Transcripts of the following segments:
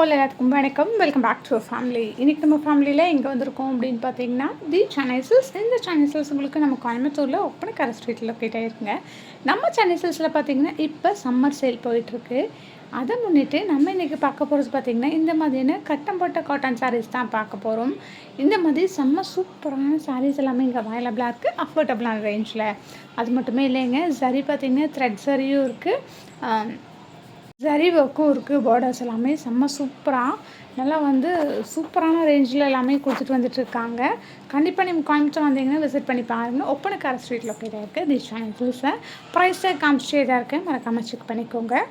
All எல்லாத்துக்கும் வணக்கம். Welcome back to family. இன்றைக்கி நம்ம ஃபேமிலியில் எங்கே வந்திருக்கோம் அப்படின்னு பார்த்தீங்கன்னா, தி சென்னை சில்க்ஸ். இந்த சென்னை சில்க்ஸ் உங்களுக்கு நம்ம கோயம்புத்தூரில் ஒப்பனக்கார ஸ்ட்ரீட்டில் லொக்கேட் ஆகிருக்குங்க. நம்ம சென்னை சில்க்ஸில் பார்த்தீங்கன்னா இப்போ சம்மர் சேல் போயிட்டுருக்கு. அதை முன்னிட்டு நம்ம இன்றைக்கி பார்க்க போகிறது பார்த்தீங்கன்னா, இந்த மாதிரியான கட்டம் போட்ட காட்டன் சாரீஸ் தான் பார்க்க போகிறோம். இந்த மாதிரி செம்ம சூப்பரான சாரீஸ் எல்லாமே இங்கே அவைலபிளாக இருக்குது, அஃபோர்டபுளான ரேஞ்சில். அது மட்டுமே இல்லைங்க, சரி பார்த்தீங்கன்னா த்ரெட் சரியும் இருக்குது, ஜரி ஒர்க்கும் இருக்குது. பார்டர்ஸ் எல்லாமே செம்ம சூப்பராக நல்லா சூப்பரான ரேஞ்சில் எல்லாமே கொடுத்துட்டு வந்துட்டுருக்காங்க. கண்டிப்பாக நீங்கள் கோயம்புத்தூர் வந்தீங்கன்னா விசிட் பண்ணி பாருங்கள். ஒப்பனக்கார ஸ்ட்ரீட் லொக்கேட் ஆகிருக்கு தி சென்னை சில்க்ஸில். ப்ரைஸை காமிச்சிட்டே தான் இருக்கேன், மறக்காமல் செக் பண்ணிக்கோங்க.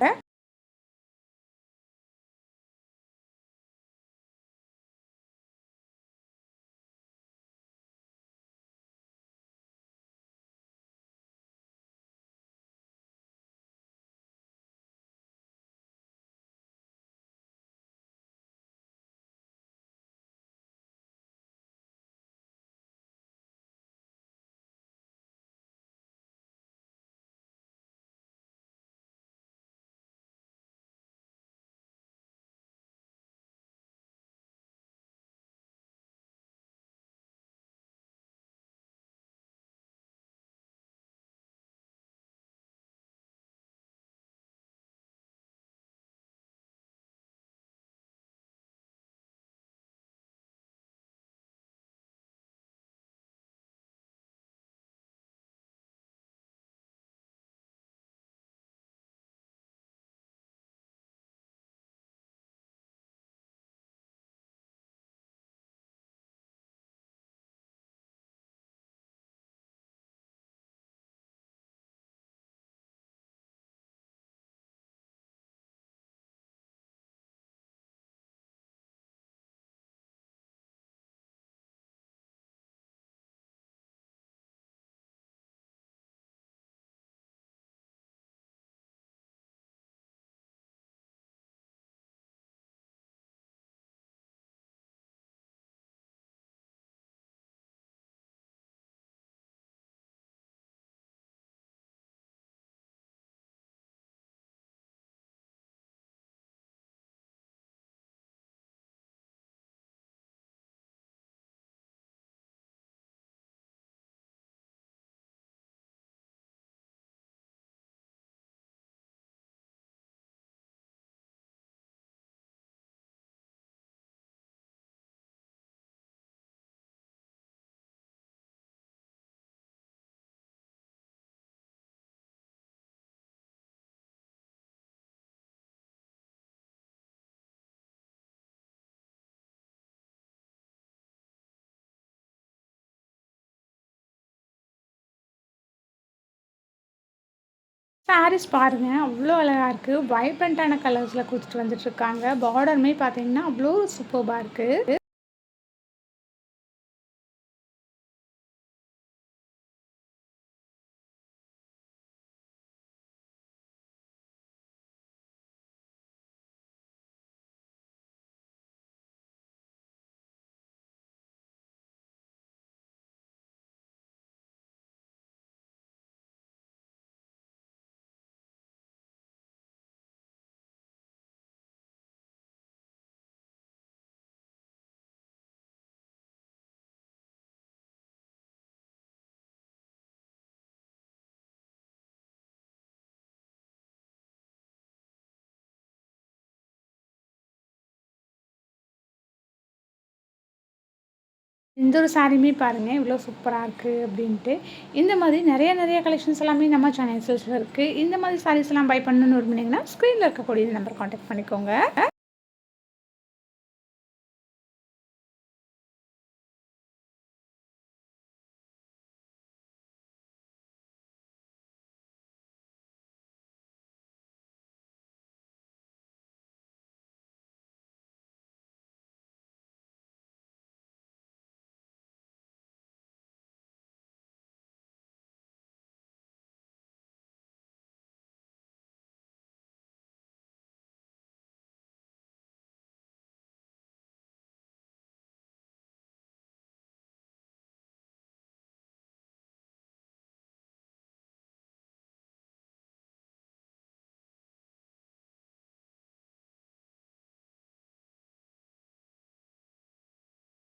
சாரீஸ் பாருங்கள், அவ்வளோ அழகாக இருக்குது. வைப்ரண்ட்டான கலர்ஸில் கொடுத்துட்டு வந்துட்டுருக்காங்க. பார்டருமே பார்த்தீங்கன்னா அவ்வளோ சூப்பர்பாக இருக்குது. இந்த ஒரு சாரியுமே பாருங்கள் இவ்வளோ சூப்பராக இருக்குது அப்படின்ட்டு. இந்த மாதிரி நிறைய கலெக்ஷன்ஸ் எல்லாமே நம்ம சென்னை சில்க்ஸில் இருக்குது. இந்த மாதிரி சாரீஸ் எல்லாம் பை பண்ணணும்னு விரும்புனீங்கன்னா ஸ்க்ரீனில் இருக்கக்கூடிய நம்பர் கான்டாக்ட் பண்ணிக்கோங்க.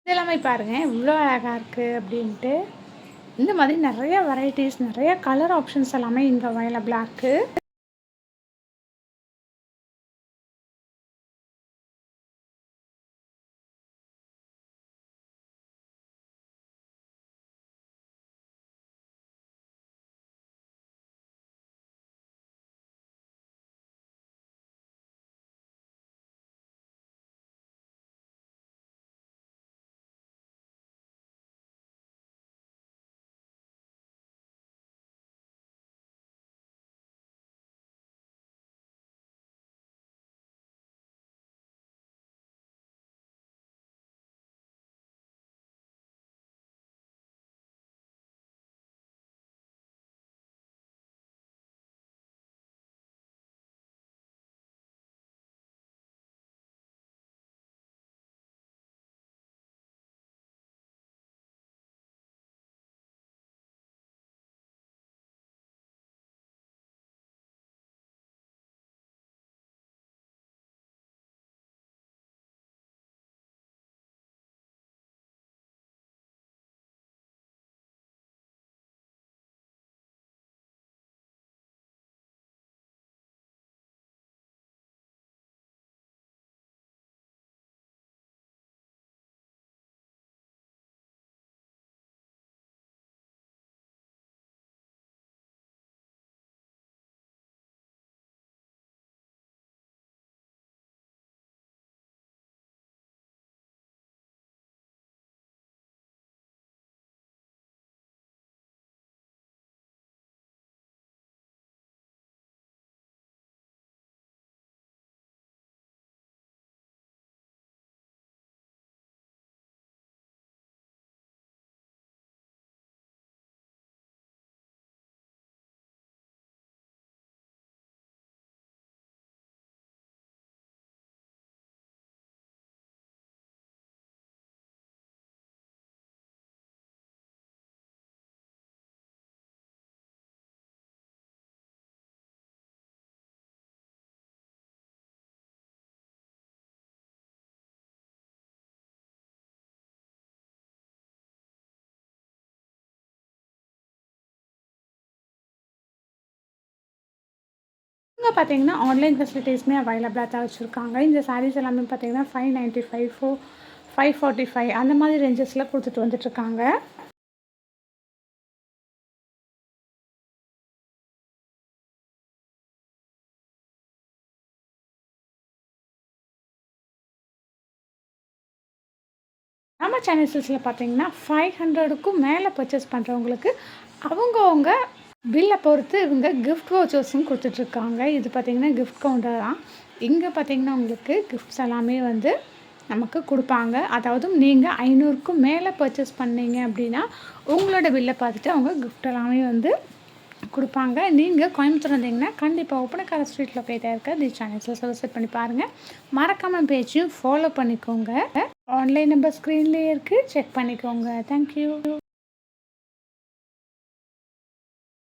இது எல்லாமே பாருங்க இவ்வளோ அழகா இருக்கு அப்படின்ட்டு. இந்த மாதிரி நெறைய வெரைட்டீஸ், நெறைய கலர் ஆப்ஷன்ஸ் எல்லாமே இங்க அவைலபிளா இருக்கு. இங்க பார்த்தீங்கன்னா, ஆன்லைன் ஃபெசிலிட்டீஸுமே அவைலபிளா தான் வச்சிருக்காங்க. இந்த சாரீஸ் எல்லாமே பார்த்தீங்கன்னா, 595 545 அந்த மாதிரி ரேஞ்சஸ்ல குடுத்துட்டு வந்துட்டுருக்காங்க. நம்ம சேனல் சில்க்ஸ்ல பார்த்தீங்கன்னா, 500க்கும் மேல பர்ச்சேஸ் பண்றவங்களுக்கு, அவங்கவங்க பில்ல பொறுத்து இவங்க கிஃப்ட் வவுச்சர்ஸும் குடுத்துட்ருக்காங்க. இது பார்த்தீங்கன்னா, கிஃப்ட் கவுண்டர் தான். இங்க பார்த்தீங்கன்னா, உங்களுக்கு கிஃப்ட்ஸ் எல்லாமே வந்து நமக்கு குடுப்பாங்க. அதாவது நீங்க 500க்கும் மேல பர்ச்சேஸ் பண்ணீங்க அப்படின்னா, உங்களோட பில்ல பார்த்துட்டு அவங்க கிஃப்ட் எல்லாமே வந்து குடுப்பாங்க. நீங்க கோயம்புத்தூர் வந்தீங்கன்னா, கண்டிப்பா ஒப்பனக்கார ஸ்ட்ரீட் லொக்கேட்டா இருக்க தி சேனல்ஸ விசிட் பண்ணி பாருங்க. மறக்காம பேஜையும் ஃபாலோ பண்ணிக்கோங்க. ஆன்லைன் நம்பர் ஸ்க்ரீன்லயே இருக்கு. செக் பண்ணிக்கோங்க. Thank you.